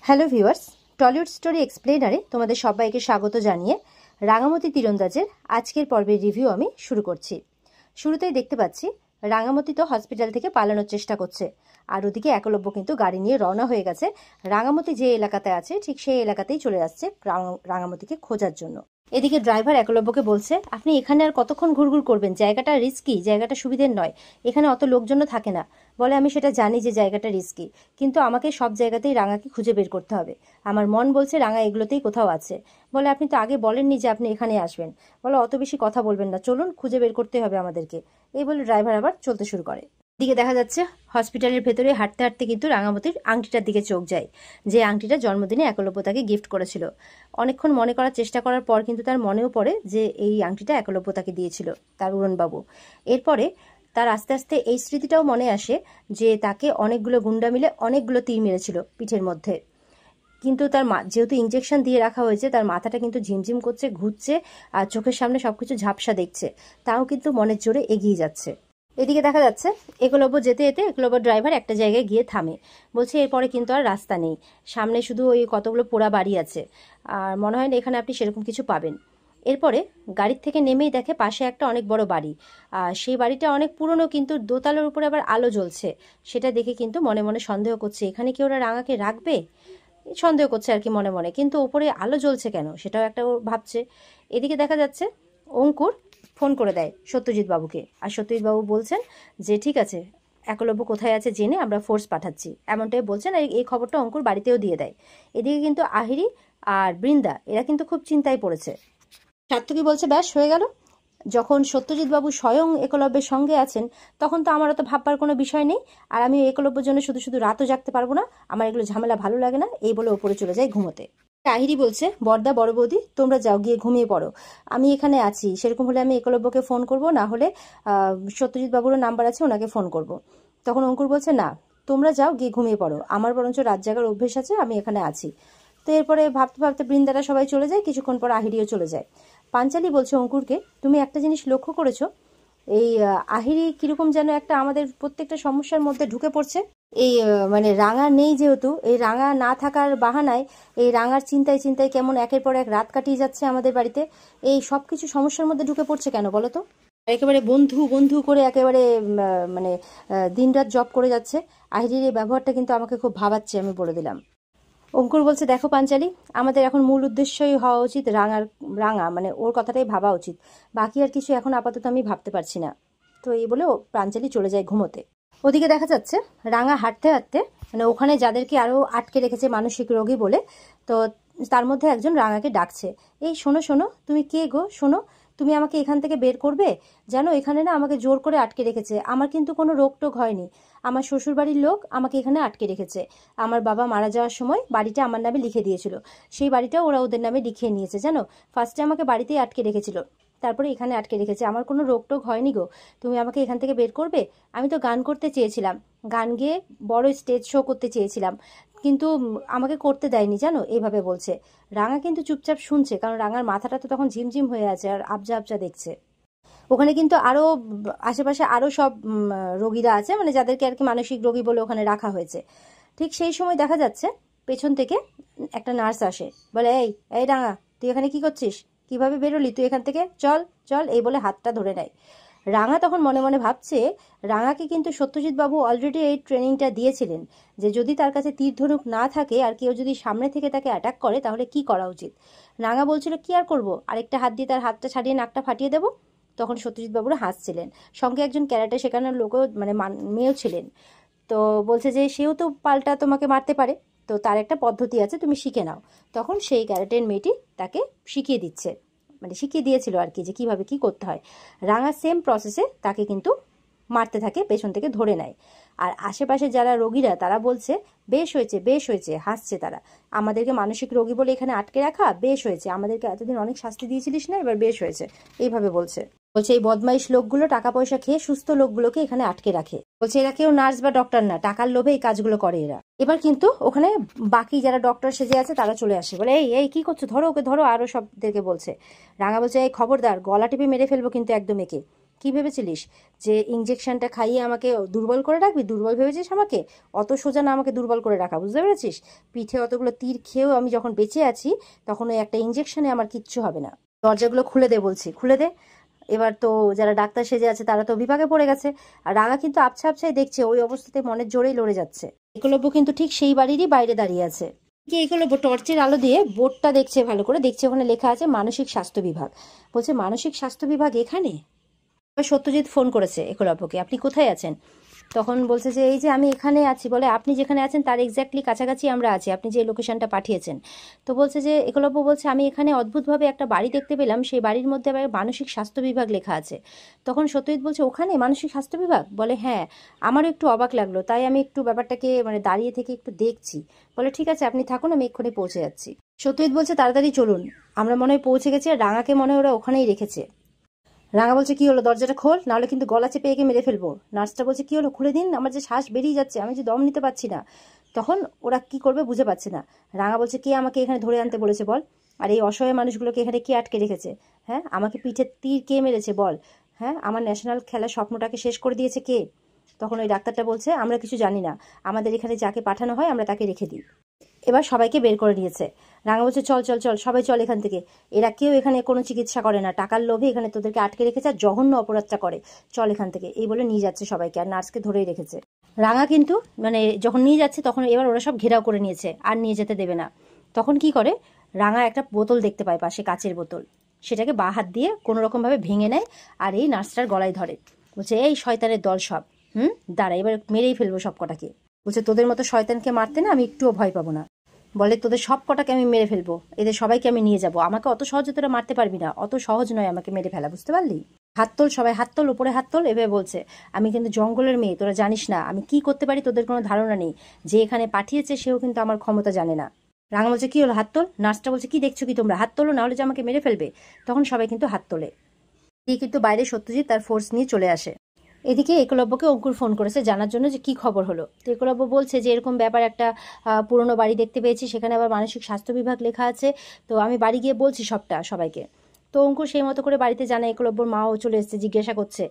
Hello viewers, Tollywood story এক্সপ্লেনারে তোমাদের সবাইকে স্বাগত জানিয়ে রাঙামতি তীরন্দাজের আজকের পর্বের রিভিউ আমি শুরু করছি। শুরুতেই দেখতে পাচ্ছি রাঙামতি তো হসপিটাল থেকে পালানোর চেষ্টা করছে, আর ওদিকে একলব্য কিন্তু গাড়ি নিয়ে রওনা হয়ে গেছে। রাঙামতি যে এলাকাতে আছে ঠিক সেই এলাকাতেই চলে আসছে রাঙামতিকে খোঁজার জন্য। এদিকে ড্রাইভার একলব্যকে বলছে, আপনি এখানে আর কতক্ষণ ঘুরঘুর করবেন, জায়গাটা রিস্কি, জায়গাটা সুবিধের নয়, এখানে অত লোকজনও থাকে না। বলে, আমি সেটা জানি যে জায়গাটা রিস্কি, কিন্তু আমাকে সব জায়গাতেই রাঙাকে খুঁজে বের করতে হবে। আমার মন বলছে রাঙা এগুলোতেই কোথাও আছে। বলে, আপনি তো আগে বলেননি যে আপনি এখানে আসবেন। বলে, অত বেশি কথা বলবেন না, চলুন, খুঁজে বের করতে হবে আমাদেরকে। এই বলে ড্রাইভার আবার চলতে শুরু করে। দিকে দেখা যাচ্ছে হসপিটালের ভেতরে হাঁটতে হাঁটতে কিন্তু রাঙামতির আংটিটার দিকে চোখ যায়, যে আংটিটা জন্মদিনে একলব্য তাকে গিফট করেছিল। অনেকক্ষণ মনে করার চেষ্টা করার পর কিন্তু তার মনেও পড়ে যে এই আংটিটা একলব্য তাকে দিয়েছিল, তার উড়নবাবু। এরপরে তার আস্তে আস্তে এই স্মৃতিটাও মনে আসে যে তাকে অনেকগুলো গুন্ডা মিলে অনেকগুলো তীর মেরেছিল পিঠের মধ্যে। কিন্তু তার যেহেতু ইঞ্জেকশন দিয়ে রাখা হয়েছে, তার মাথাটা কিন্তু ঝিমঝিম করছে, ঘুরছে, আর চোখের সামনে সবকিছু ঝাপসা দেখছে, তাও কিন্তু মনের জোরে এগিয়ে যাচ্ছে। এদিকে দেখা যাচ্ছে একলব্য যেতে যেতে একলব্য ড্রাইভার একটা জায়গায় গিয়ে থামে। বলছে, এরপরে কিন্তু আর রাস্তা নেই, সামনে শুধু ওই কতগুলো পোড়া বাড়ি আছে, আর মনে হয় না এখানে আপনি সেরকম কিছু পাবেন। এরপরে গাড়ির থেকে নেমেই দেখে পাশে একটা অনেক বড় বাড়ি, আর সেই বাড়িটা অনেক পুরনো, কিন্তু দোতলার উপরে আবার আলো জ্বলছে। সেটা দেখে কিন্তু মনে মনে সন্দেহ করছে, এখানে কি ওরা রাঙাকে রাখবে, সন্দেহ করছে আর কি মনে মনে, কিন্তু ওপরে আলো জ্বলছে কেন সেটাও একটা ও ভাবছে। এদিকে দেখা যাচ্ছে অঙ্কুর ফোন করে দেয় সত্যজিৎ বাবুকে, আর সত্যজিৎ বাবু বলছেন যে ঠিক আছে, একলব্য কোথায় আছে জেনে আমরা ফোর্স পাঠাচ্ছি, এমনটাই বলছেন। আর এই খবরটা অঙ্কুর বাড়িতেও দিয়ে দেয়। এদিকে কিন্তু আহিরি আর বৃন্দা এরা কিন্তু খুব চিন্তায় পড়েছে। সার্থকী বলছে, ব্যাস হয়ে গেল, যখন সত্যজিৎ বাবু স্বয়ং একলব্যের সঙ্গে আছেন তখন তো আমার অত ভাববার কোনো বিষয় নেই, আর আমি একলব্যের জন্য শুধু শুধু রাতও জাগতে পারবো না, আমার এগুলো ঝামেলা ভালো লাগে না। এই বলে ওপরে চলে যায় ঘুমোতে। আহিরি বলছে, বড়দা বড় বৌদি তোমরা যাও, গিয়ে ঘুমিয়ে পড়ো, আমি এখানে আছি, সেরকম হলে আমি একলব্যকে ফোন করব, না হলে সত্যজিৎ বাবুরও নাম্বার আছে, ওনাকে ফোন করব। তখন অঙ্কুর বলছে, না তোমরা যাও, গিয়ে ঘুমিয়ে পড়ো, আমার বরঞ্চ রাত জাগার অভ্যেস আছে, আমি এখানে আছি। তো এরপরে ভাবতে ভাবতে বৃন্দারা সবাই চলে যায়, কিছুক্ষণ পর আহিরিও চলে যায়। পাঞ্চালি বলছে অঙ্কুরকে, তুমি একটা জিনিস লক্ষ্য করেছো, এই আহিরি কিরকম যেন একটা আমাদের প্রত্যেকটা সমস্যার মধ্যে ঢুকে পড়ছে। এই মানে রাঙা নেই যেহেতু, এই রাঙা না থাকার বাহানায় এই রাঙার চিন্তায় চিন্তায় কেমন একের পর এক রাত কাটিয়ে যাচ্ছে আমাদের বাড়িতে। এই সব কিছু সমস্যার মধ্যে ঢুকে পড়ছে কেন বলো তো? একেবারে বন্ধু বন্ধু করে একেবারে মানে দিনরাত জব করে যাচ্ছে। আহিরির এই ব্যবহারটা কিন্তু আমাকে খুব ভাবাচ্ছে, আমি বলে দিলাম। অঙ্কুর বলছে, দেখো পাঞ্চালি, আমাদের এখন মূল উদ্দেশ্যই হওয়া উচিত রাঙা মানে ওর কথাটাই ভাবা উচিত, বাকি আর কিছু এখন আপাতত আমি ভাবতে পারছি না। তো এই বলে পাঞ্চালি চলে যায় ঘুমোতে। ওদিকে দেখা যাচ্ছে রাঙা হাঁটতে হাঁটতে, মানে ওখানে যাদেরকে আরো আটকে রেখেছে মানসিক রোগী বলে, তো তার মধ্যে একজন রাঙাকে ডাকছে, এই শোনো শোনো, তুমি কে গো, শোনো, তুমি আমাকে এখান থেকে বের করবে, জানো এখানে না আমাকে জোর করে আটকে রেখেছে, আমার কিন্তু কোনো রোগ টোগ হয়নি, আমার শ্বশুরবাড়ির লোক আমাকে এখানে আটকে রেখেছে, আমার বাবা মারা যাওয়ার সময় বাড়িটা আমার নামে লিখে দিয়েছিল, সেই বাড়িটাও ওরা ওদের নামে লিখিয়ে নিয়েছে, জানো ফার্স্টে আমাকে বাড়িতেই আটকে রেখেছিল, তারপরে এখানে আটকে রেখেছে, আমার কোনো রোগ টোগ হয়নি গো, তুমি আমাকে এখান থেকে বের করবে, আমি তো গান করতে চেয়েছিলাম, গান গেয়ে বড় স্টেজ শো করতে চেয়েছিলাম, কিন্তু আমাকে করতে দেয়নি, জানো, এইভাবে বলছে। রাঙা কিন্তু চুপচাপ শুনছে, কারণ রাঙার মাথাটা তো তখন ঝিমঝিম হয়ে আছে আর আবজা আবজা দেখছে। ওখানে কিন্তু আরো আশেপাশে আরো সব রোগীরা আছে, মানে যাদেরকে আর কি মানসিক রোগী বলে ওখানে রাখা হয়েছে। ঠিক সেই সময় দেখা যাচ্ছে পেছন থেকে একটা নার্স আসে, বলে, এই এই রাঙা, তুই এখানে কি করছিস, কিভাবে বেরোলি তুই এখান থেকে, চল চল, এই বলে হাতটা ধরে নেয়। রাঙা তখন মনে মনে ভাবছে, রাঙাকে কিন্তু সত্যজিৎ বাবু অলরেডি এই ট্রেনিংটা দিয়েছিলেন যে যদি তার কাছে তীর ধনুক না থাকে আর কেউ যদি সামনে থেকে তাকে অ্যাটাক করে তাহলে কি করা উচিত। রাঙা বলছিল, কি আর করবো, আরেকটা হাত দিয়ে তার হাতটা ছাড়িয়ে নাকটা ফাটিয়ে দেবো। তখন সত্যজিৎ বাবুরা হাসছিলেন, সঙ্গে একজন ক্যারাটে শেখানোর লোকও মানে মেয়েও ছিলেন। তো বলছে যে সেও তো পাল্টা তোমাকে মারতে পারে, তো তার একটা পদ্ধতি আছে, তুমি শিখে নাও। তখন সেই ক্যারাটের মেয়েটি তাকে শিখিয়ে দিচ্ছে, মানে শিখিয়ে দিয়েছিল আর কি, যে কিভাবে কি করতে হয়। রাঙা সেম প্রসেসে তাকে কিন্তু মারতে থাকে, পেছন থেকে ধরে নেয়। আর আশেপাশে যারা রোগীরা তারা বলছে, বেশ হয়েছে বেশ হয়েছে, হাসছে তারা, আমাদেরকে মানসিক রোগী বলে এখানে আটকে রাখা বেশ হয়েছে, আমাদেরকে এতদিন অনেক শাস্তি দিয়েছিলিস না, এবার বেশ হয়েছে, এইভাবে বলছে। বলছে এই বদমাইশ লোকগুলো টাকা পয়সা খেয়ে সুস্থ লোকগুলোকে এখানে আটকে রাখে, বলছে এরা কেউ নার্স বা ডক্টর না, টাকার লোভে এই কাজগুলো করে এরা। এবার কিন্তু ওখানে বাকি যারা ডক্টর সেজে আছে তারা চলে আসে, বলে, এই এই কি করছো, ধরো ওকে ধরো, আরো সবদেরকে বলছে। রাঙা বলছে, এই খবরদার, গলা টিপে মেরে ফেলবো কিন্তু একদম একে, কি ভেবেছিলিস যে ইঞ্জেকশনটা খাইয়ে আমাকে দুর্বল করে রাখবি? দুর্বল ভেবেছিস আমাকে? অত সোজা না আমাকে দুর্বল করে রাখা, বুঝতে পেরেছিস? পিঠে অতগুলো তীর খেয়েও আমি যখন বেঁচে আছি তখন ওই একটা ইঞ্জেকশনে আমার কিচ্ছু হবে না। দরজাগুলো খুলে দে বলছি, খুলে দে। এবার তো যারা ডাক্তার সেজে আছে তারা তো বিপাকে পড়ে গেছে। আর রাঙা কিন্তু আবছা আবছাই দেখছে, ওই অবস্থাতে মনের জোরেই লড়ে যাচ্ছে। একলব্য কিন্তু ঠিক সেই বাড়িরই বাইরে দাঁড়িয়ে আছে। কি একলব্য টর্চের আলো দিয়ে বোর্ডটা দেখছে, ভালো করে দেখছে, ওখানে লেখা আছে মানসিক স্বাস্থ্য বিভাগ। বলছে মানসিক স্বাস্থ্য বিভাগ এখানে? সত্যজিৎ ফোন করেছে একলব্যকে, আপনি কোথায় আছেন? তখন বলছে যে এই যে আমি এখানে আছি। বলে আপনি যেখানে আছেন তার এক্স্যাক্টলি কাছাকাছি আমরা আছি, আপনি যে লোকেশনটা পাঠিয়েছেন। তো বলছে যে একলব্য বলছে আমি এখানে অদ্ভুতভাবে একটা বাড়ি দেখতে পেলাম, সেই বাড়ির মধ্যে আবার মানসিক স্বাস্থ্য বিভাগ লেখা আছে। তখন সত্যজিৎ বলছে ওখানে মানসিক স্বাস্থ্য বিভাগ? বলে হ্যাঁ, আমারও একটু অবাক লাগলো, তাই আমি একটু ব্যাপারটাকে মানে দাঁড়িয়ে থেকে একটু দেখছি। বলে ঠিক আছে আপনি থাকুন, আমি এক্ষুনি পৌঁছে যাচ্ছি। সত্যজিৎ বলছে তাড়াতাড়ি চলুন, আমরা মনে হয় পৌঁছে গেছি, আর রাঙাকে মনে হয় ওরা ওখানেই রেখেছে। রাঙা বলছে কি হলো, দরজাটা খোল, নাহলে কিন্তু গলা চেপে একে মেরে ফেলবো। নার্সটা বলছে কি হলো, খুলে দিন, আমার যে শ্বাস বেরিয়ে যাচ্ছে, আমি যে দম নিতে পারছি না। তখন ওরা কি করবে বুঝে পাচ্ছে না। রাঙা বলছে কে আমাকে এখানে ধরে আনতে বলেছে বল, আর এই অসহায় মানুষগুলোকে এখানে কে আটকে রেখেছে? হ্যাঁ, আমাকে পিঠে তীর কে মেরেছে বল? হ্যাঁ, আমার ন্যাশনাল খেলার স্বপ্নটাকে শেষ করে দিয়েছে কে? তখন ওই ডাক্তারটা বলছে আমরা কিছু জানি না, আমাদের এখানে যাকে পাঠানো হয় আমরা তাকে রেখে দিই। এবার সবাইকে বের করে নিয়েছে। রাঙা বলছে চল চল চল, সবাই চল এখান থেকে, এরা কেউ এখানে কোনো চিকিৎসা করে না, টাকার লোভে এখানে তোদেরকে আটকে রেখেছে আর জঘন্য অপরাধটা করে, চল এখান থেকে। এই বলে নিয়ে যাচ্ছে সবাইকে, আর নার্সকে ধরেই রেখেছে। রাঙা কিন্তু মানে যখন নিয়ে যাচ্ছে তখন এবার ওরা সব ঘেরাও করে নিয়েছে, আর নিয়ে যেতে দেবে না। তখন কি করে, রাঙা একটা বোতল দেখতে পায় পাশে, কাচের বোতল, সেটাকে বা হাত দিয়ে কোনো রকম ভাবে ভেঙে নেয়, আর এই নার্সটার গলায় ধরে। বলছে এই শয়তানের দল সব, দাঁড়া এবার মেরেই ফেলবো সব কটাকে। বলছে তোদের মতো শয়তানকে মারতে না আমি একটুও ভয় পাবো না। বলে তোদের সব কটাকে আমি মেরে ফেলবো, এদের সবাইকে আমি নিয়ে যাব, আমাকে অত সহজে তোরা মারতে পারবি না, অত সহজ নয় আমাকে মেরে ফেলা, বুঝতে পারলি? হাত তোল সবাই, হাত তোল, উপরে হাত তোল, এভাবে বলছে। আমি কিন্তু জঙ্গলের মেয়ে, তোরা জানিস না আমি কি করতে পারি, তোদের কোনো ধারণা নেই। যে এখানে পাঠিয়েছে সেও কিন্তু আমার ক্ষমতা জানে না। রাঙা বলছে কি হলো, হাত তোল। নার্সটা বলছে কি দেখছো কি তোমরা, হাত তোলো, না হলে যে আমাকে মেরে ফেলবে। তখন সবাই কিন্তু হাত তোলে। দিয়ে কিন্তু বাইরে সত্যজিৎ তার ফোর্স নিয়ে চলে আসে। এদিকে একলব্যকে অঙ্কুর ফোন করেছে জানার জন্য যে কি খবর হলো। তো একলব্য বলছে যে এরকম ব্যাপার, একটা পুরনো বাড়ি দেখতে পেয়েছি, সেখানে আবার মানসিক স্বাস্থ্য বিভাগ লেখা আছে, তো আমি বাড়ি গিয়ে বলছি সবটা সবাইকে। তো অঙ্কুর সেই মতো করে বাড়িতে জানায়, একলব্যর মাও চলে এসেছে, জিজ্ঞাসা করছে।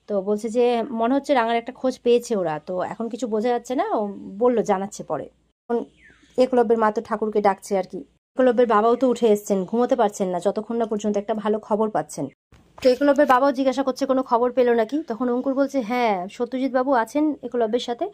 তো বলছে যে মনে হচ্ছে রাঙার একটা খোঁজ পেয়েছে ওরা, তো এখন কিছু বোঝা যাচ্ছে না, ও বললো জানাচ্ছে পরে। এখন একলব্যের মা তো ঠাকুরকে ডাকছে আর কি। একলব্যের বাবাও তো উঠে এসছেন, ঘুমোতে পারছেন না যতক্ষণ না পর্যন্ত একটা ভালো খবর পাচ্ছেন। তো একলব্যের বাবাও জিজ্ঞাসা করছে কোনো খবর পেলো নাকি। তখন অঙ্কুর বলছে হ্যাঁ, সত্যজিৎ বাবু আছেন একলব্যের সাথে,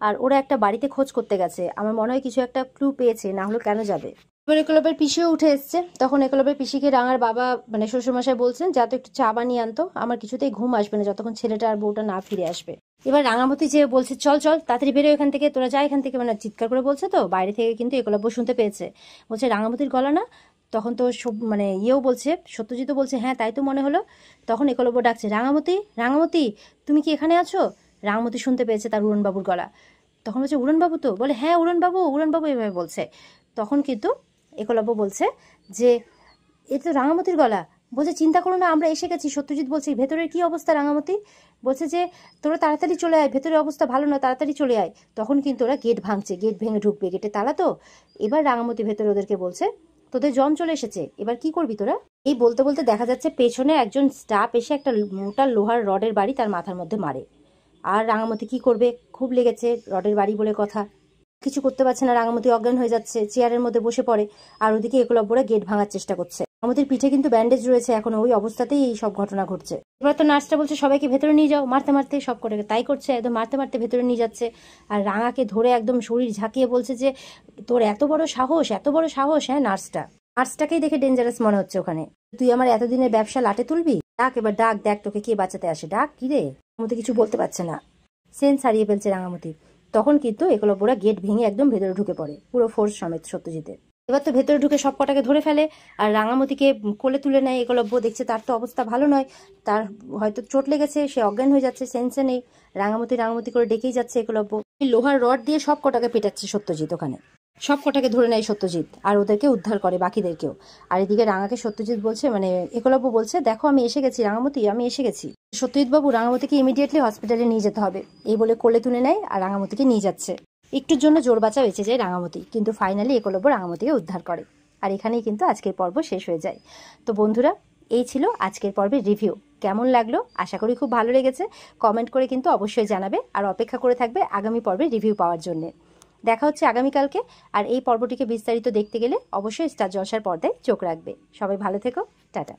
আর ওরা একটা বাড়িতে খোঁজ করতে গেছে, আমার মনে হয় কিছু একটা ক্লু পেয়েছে, না হলে কেন যাবে। এবার একলব্যের পিসিও উঠে এসছে। তখন একলব্যের পিসিকে রাঙার বাবা মানে শ্বশুরমশাই বলছেন যা তো একটু চা বানিয়ে আনতো, আমার কিছুতেই ঘুম আসবে না যতক্ষণ ছেলেটা আর বউটা না ফিরে আসবে। এবার রাঙামতি যে বলছে চল চল তাড়াতাড়ি বেরো এখান থেকে, তোরা যা এখান থেকে, মানে চিৎকার করে বলছে, তো বাইরে থেকে কিন্তু একলব্য শুনতে পেয়েছে। বলছে রাঙামতির গলা না। তখন তো সব মানে ইয়েও বলছে, সত্যজিৎও বলছে হ্যাঁ তাই তো মনে হলো। তখন একলব্য ডাকছে রাঙামতি, রাঙামতি তুমি কি এখানে আছো? রাঙামতি শুনতে পেয়েছে তার উড়নবাবুর গলা। তখন বলছে উড়নবাবু তো, বলে হ্যাঁ উড়নবাবু, উড়নবাবু এভাবে বলছে। তখন কিন্তু একলব্য বলছে যে এ তো রাঙামতির গলা। বলছে চিন্তা করো না, আমরা এসে গেছি। সত্যজিৎ বলছে ভেতরের কি অবস্থা রাঙামতি? বলছে যে তোরা তাড়াতাড়ি চলে আয়, ভেতরের অবস্থা ভালো নয়, তাড়াতাড়ি চলে আয়। তখন কিন্তু ওরা গেট ভাঙছে, গেট ভেঙে ঢুকবে, গেটে তালা তো। এবার রাঙামতি ভেতরে ওদেরকে বলছে তোদের জন চলে এসেছে, এবার কি করবি তোরা? এই বলতে বলতে দেখা যাচ্ছে পেছনে একজন স্টাফ এসে একটা মোটা লোহার রডের বাড়ি তার মাথার মধ্যে মারে। আর রাঙামতি কি করবে, খুব লেগেছে, রডের বাড়ি বলে কথা, কিছু করতে পারছে না। রাঙামতি অজ্ঞান হয়ে যাচ্ছে, চেয়ারের মধ্যে বসে পড়ে। আর ওদিকে একলব্যরা গেট ভাঙার চেষ্টা করছে। আমাদের পিঠে কিন্তু ব্যান্ডেজ রয়েছে এখনো, ওই অবস্থাতেই এই সব ঘটনা ঘটছে। এবার তো নার্সটা বলছে সবাইকে ভেতরে নিয়ে যাও, মারতে মারতে, সব করে তাই করছে, একদম মারতে মারতে ভেতরে নিয়ে যাচ্ছে। আর রাঙাকে ধরে একদম শরীর ঝাঁকিয়ে বলছে যে তোর এত বড় সাহস, এত বড় সাহস। হ্যাঁ, নার্সটাকেই দেখে ডেঞ্জারাস মনে হচ্ছে ওখানে। তুই আমার এতদিনের ব্যবসা লাটে তুলবি? ডাক এবার ডাক, দেখ তোকে কে বাঁচাতে আসে, ডাক। কি রে, রাঙামতি কিছু বলতে পারছে না, সেন্স হারিয়ে ফেলছে রাঙামতি। তখন কিন্তু একলব্যরা গেট ভেঙে একদম ভেতরে ঢুকে পড়ে, পুরো ফোর্স সমেত সত্যজিতের। এবার তো ভেতরে ঢুকে সব কটাকে ধরে ফেলে, আর রাঙামতিকে কোলে তুলে নেয় একলব্য। দেখছে তার তো অবস্থা ভালো নয়, তার হয়তো চোট লেগেছে, সে অজ্ঞান হয়ে যাচ্ছে, সেন্সে নেই। রাঙামতি রাঙামতি করে ডেকেই যাচ্ছে একলব্য। লোহার রড দিয়ে সব কটাকে পেটাচ্ছে সত্যজিৎ ওখানে। সব কটাকে ধরে নেয় সত্যজিৎ, আর ওদেরকে উদ্ধার করে বাকিদেরকেও। আর এদিকে রাঙাকে সত্যজিৎ বলছে, মানে একলব্য বলছে দেখো আমি এসে গেছি রাঙামতি, আমি এসে গেছি। সত্যজিৎ বাবু রাঙামতিকে ইমিডিয়েটলি হসপিটালে নিয়ে যেতে হবে, এই বলে কোলে তুলে নেয় আর রাঙামতিকে নিয়ে যাচ্ছে। একটুর জন্য জোর বাঁচা বেঁচে যায় রাঙামতি, কিন্তু ফাইনালি একলব্য রাঙামতিকে উদ্ধার করে। আর এখানেই কিন্তু আজকের পর্ব শেষ হয়ে যায়। তো বন্ধুরা, এই ছিল আজকের পর্বের রিভিউ। কেমন লাগলো, আশা করি খুব ভালো লেগেছে। কমেন্ট করে কিন্তু অবশ্যই জানাবে, আর অপেক্ষা করে থাকবে আগামী পর্বে রিভিউ পাওয়ার জন্যে। দেখা হচ্ছে আগামীকালকে। আর এই পর্বটিকে বিস্তারিত দেখতে গেলে অবশ্যই স্টার জলসার পর্দায় চোখ রাখবে। সবাই ভালো থেকো, টাটা।